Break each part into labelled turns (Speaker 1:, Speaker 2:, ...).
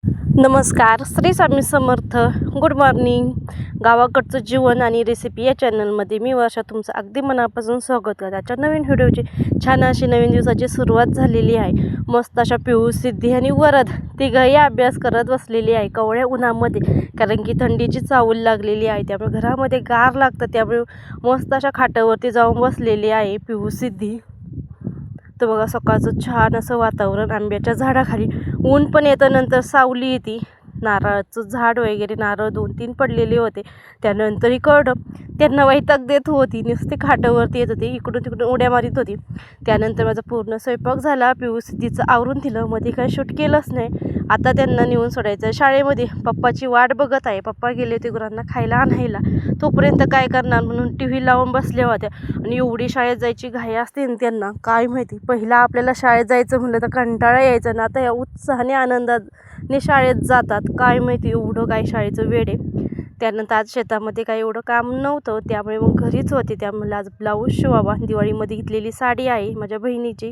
Speaker 1: नमस्कार, Shri Swami Samarth. Good morning. गावाकडचं जीवन आणि रेसिपी या चॅनलमध्ये मी वर्षा तुमचं अगदी मनापासून स्वागत करते. आजच्या नवीन व्हिडिओची छान अशी नवीन दिवसाची सुरुवात झालेली आहे. मस्त अशा पिऊ, सिद्धी आणि वरद तिघंही अभ्यास करत बसलेली आहे कवळ्या उन्हामध्ये, कारण की थंडीची चाहूल लागलेली आहे. त्यामुळे घरामध्ये गार लागतं, त्यामुळे मस्त अशा खाटावरती जाऊन बसलेली आहे पिऊ, सिद्धी. तर बघा, सकाळचं छान असं वातावरण, आंब्याच्या झाडाखाली ऊन पण येतं, नंतर सावली येते. नारळाचं झाड वगैरे, नारळ 2-3 पडलेले होते. त्यानंतर इकडं त्यांना वैताग देत होती, नुसते खाटावरती येत होती, इकडून तिकडून उड्या मारित होती. त्यानंतर माझा पूर्ण स्वयंपाक झाला, पिऊ सिद्धीचं आवरून दिलं. मध्ये काही शूट केलंच नाही. आता त्यांना नेऊन सोडायचं आहे शाळेमध्ये. पप्पाची वाट बघत आहे. पप्पा गेले होते गुरांना खायला आणायला, तोपर्यंत काय करणार म्हणून टी व्ही लावून बसल्या होत्या. आणि एवढी शाळेत जायची घाई असते ना त्यांना, काय माहिती. पहिला आपल्याला शाळेत जायचं म्हणलं तर कंटाळा यायचा ना, आता या उत्साहाने आनंदाने शाळेत जातात. काय माहिती एवढं काय शाळेचं वेळ आहे. त्यानंतर आज शेतामध्ये काही एवढं काम नव्हतं, त्यामुळे मग घरीच होते. त्यामुळे आज ब्लाऊज शिवावा. दिवाळीमध्ये घेतलेली साडी आहे माझ्या बहिणीची,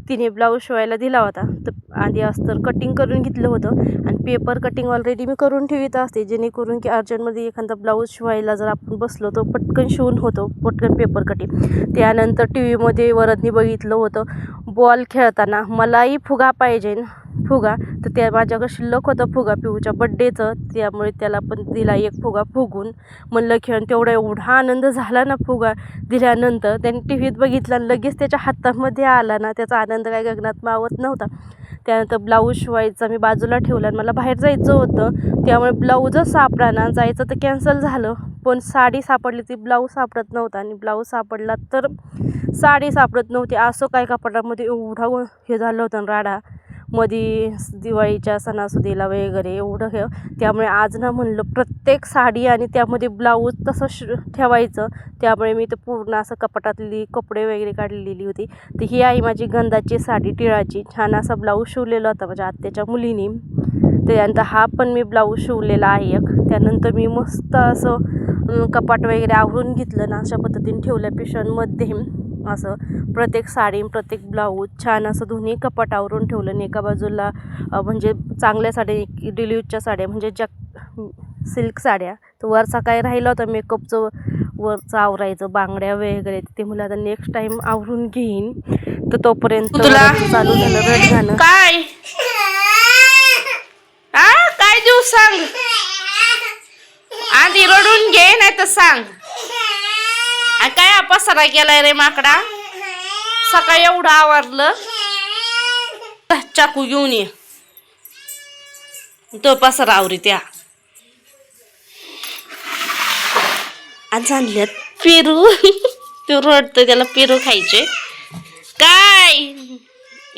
Speaker 1: तिने ब्लाऊज शिवायला दिला होता. तर आधी अस्तर कटिंग करून घेतलं होतं, आणि पेपर कटिंग ऑलरेडी मी करून ठेवीत असते, जेणेकरून की अर्जंटमध्ये एखादा ब्लाऊज शिवायला जर आपण बसलो तर पटकन शिवून होतो, पटकन पेपर कटिंग. त्यानंतर टी व्हीमध्ये वरदनी बघितलं होतं बॉल खेळताना, मलाही फुगा पाहिजे फुगा. तर त्या माझ्याकडे शिल्लक होतं फुगा पिऊच्या बड्डेचं, त्यामुळे त्याला पण दिला एक फुगा फुगून. म्हणलं खेळून. तेवढा एवढा आनंद झाला ना फुगा दिल्यानंतर. त्याने टी व्हीत बघितला आणि लगेच त्याच्या हातामध्ये आला ना, त्याचा आनंद काय गगनात मावत नव्हता. त्यानंतर ब्लाऊज शिवायचा मी बाजूला ठेवला आणि मला बाहेर जायचं होतं, त्यामुळे ब्लाऊजच सापडाना. जायचं तर कॅन्सल झालं, पण साडी सापडली ती ब्लाऊज सापडत नव्हता, आणि ब्लाऊज सापडला तर साडी सापडत नव्हती. असं काय कपाटामध्ये एवढा हे झालं होतं राडा मध्ये दिवाळीच्या सणासुदीला वगैरे एवढं हे. त्यामुळे आज ना म्हणलं प्रत्येक साडी आणि त्यामध्ये ब्लाऊज तसं ठेवायचं. त्यामुळे मी तर पूर्ण असं कपाटातली कपडे वगैरे काढलेली होती. तर ही आहे माझी गंधाची साडी टिळाची. छान असा ब्लाऊज शिवलेला होता माझ्या आत्याच्या मुलीने. त्यानंतर हा पण मी ब्लाऊज शिवलेला आहे एक. त्यानंतर मी मस्त असं कपाट वगैरे आवरून घेतलं ना, अशा पद्धतीने ठेवल्या पिशव्यांमध्ये. असं प्रत्येक साडी, प्रत्येक ब्लाऊज छान असं दोन्ही कपाट आवरून ठेवलं. आणि एका बाजूला म्हणजे चांगल्या साड्या, डेली यूजच्या साड्या म्हणजे ज्या सिल्क साड्या. तर वरचा काय राहिलं होतं मेकअपचं, वरचं आवरायचं, बांगड्या वगैरे, ते मला आता नेक्स्ट टाइम आवरून घेईन. तर तोपर्यंत चालू झालं रडगाणं. काय काय देऊ सांग, आधी रडून घे नाही तर सांग. काय पसारा केलाय रे माकडा, सकाळी एवढं आवरलं. चाकू घेऊन ये, तो पसारा आवरी. त्या आज आणल्यात पेरू. तो रडतो, त्याला पेरू खायचे. काय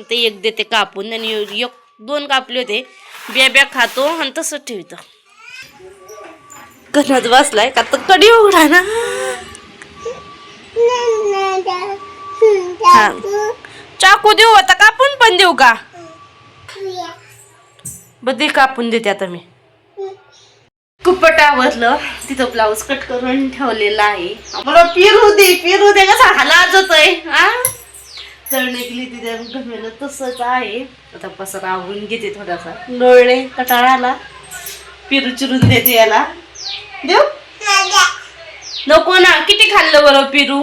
Speaker 1: ते एक देते कापून, आणि 1-2 कापले होते. ब्या खातो आणि तसंच ठेवतो. कणात बसलाय का तर कडी उघडा ना. चाकू देऊ आता, कापून पण देऊ का? बदली कापून देते आता मी. कुपट आवरलं, तिथं ब्लाऊज कट करून ठेवलेला आहे. मला पेरू दे कसा हलाजत आहे. जळणे गेली तिथे घमेलं तसंच आहे. आता पसारा आवरून घेते थोडासा. डोळे कटाळा आला, पेरू चिरून देते याला. देऊ नको ना, किती खाल्लं बरं पेरू.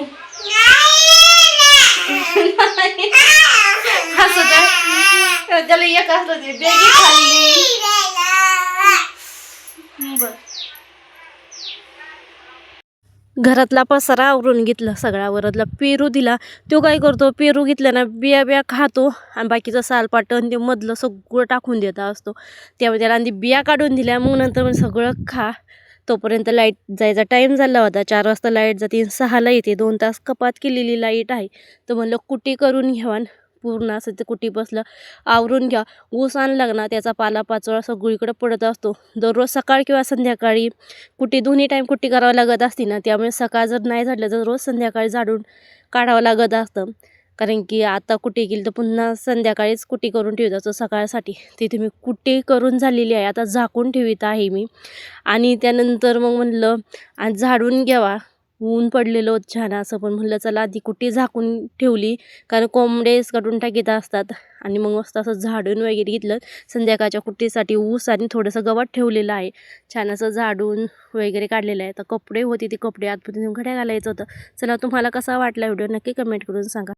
Speaker 1: असं काय, त्याला एक असलं ते बेगी खाल्ली. घरातला पसारा आवरून घेतला सगळा. वरदला पेरू दिला. तो काय करतो, पेरू घेतला ना बिया खातो, आणि बाकीचं सालपाटण ते मधलं सगळं टाकून देत असतो. त्यामुळे त्याला आधी बिया काढून दिल्या, मग नंतर मग सगळं खा. तोपर्यंत लाईट जायचा टाईम झाला होता. 4 वाजता लाईट जाते, 6ला येते. 2 तास कपात केलेली लाईट आहे. तर म्हणलं कुटी करून घ्यावा, पूर्ण असं ते कुटी बसलं आवरून घ्या. ऊस आणला ना, त्याचा पालापाचोळा सगळीकडे पडत असतो. दररोज सकाळ किंवा संध्याकाळी कुटी, दोन्ही टाईम कुटी करावं लागत असते ना, त्यामुळे सकाळ जर नाही झालं तर रोज संध्याकाळी झाडून काढावं लागत असतं. कारण की आता कुटी केली तर पुन्हा संध्याकाळीच कुटी करून ठेवत असतो सकाळसाठी. तिथे मी कुटी करून झालेली आहे, आता झाकून ठेवीत आहे मी. आणि त्यानंतर मग म्हणलं आज झाडून घ्यावा ऊन पडलेलं होतं छान असं, पण म्हणलं चला आधी कुठे झाकून ठेवली, कारण कोंबडेच काढून टाकीत असतात. आणि मग मस्त असं झाडून वगैरे घेतलं. संध्याकाळच्या कुट्टीसाठी ऊस आणि थोडंसं गवत ठेवलेलं आहे. छान असं झाडून वगैरे काढलेलं आहे. तर कपडे होते, ते कपडे आतमध्ये घड्या घालायचं होतं. चला, तुम्हाला कसा वाटला व्हिडिओ नक्की कमेंट करून सांगा.